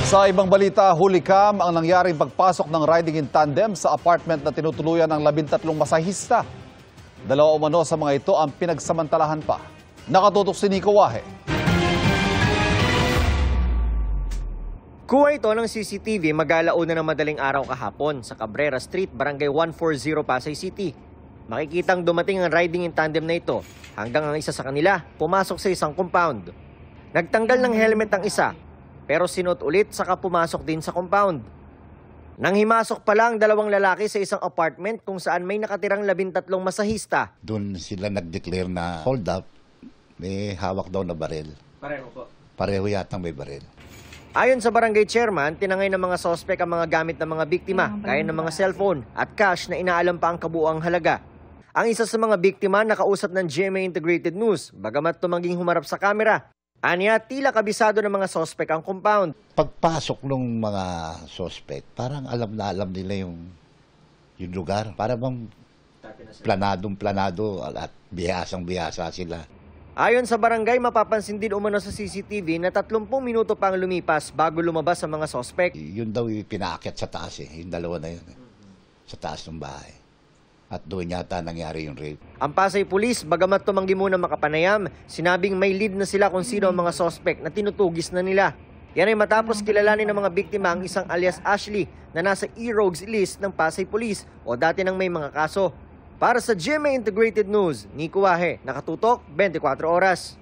Sa ibang balita, hulikam ang nangyaring pagpasok ng riding in tandem sa apartment na tinutuluyan ng 13 masahista. Dalawa umano sa mga ito ang pinagsamantalahan pa. Nakatutok si Nico Wahe. Kuha ito ng CCTV mag-alauna ng madaling araw kahapon sa Cabrera Street, Barangay 140, Pasay City. Makikitang dumating ang riding in tandem na ito hanggang ang isa sa kanila pumasok sa isang compound. Nagtanggal ng helmet ang isa pero sinuot ulit saka pumasok din sa compound. Nang himasok pa lang dalawang lalaki sa isang apartment kung saan may nakatirang 13 masahista. Doon sila nag-declare na hold up, may hawak daw na baril. Pareho po. Pareho yatang may baril. Ayon sa barangay chairman, tinangay ng mga sospek ang mga gamit ng mga biktima, gaya ng mga cellphone at cash na inaalam pa ang kabuuang halaga. Ang isa sa mga biktima nakausap ng GMA Integrated News, bagamat tumangging humarap sa kamera. Anya, tila kabisado ng mga sospek ang compound. Pagpasok ng mga suspect, parang alam na alam nila yung lugar. Para bang planadong-planado at bihasang-bihasa sila. Ayon sa barangay, mapapansin din umano sa CCTV na 30 minuto pang lumipas bago lumabas ang mga sospek. Yun daw yung pinaakyat sa taas yung dalawa na yun. Sa taas ng bahay. At doon yata nangyari yung rape. Ang Pasay Police, bagamat tumanggi muna makapanayam, sinabing may lead na sila kung sino ang mga sospek na tinutugis na nila. Yan ay matapos kilalanin ng mga biktima ang isang alias Ashley na nasa e-rogues list ng Pasay Police o dati nang may mga kaso. Para sa GMA Integrated News, Nico Wahe, nakatutok 24 oras.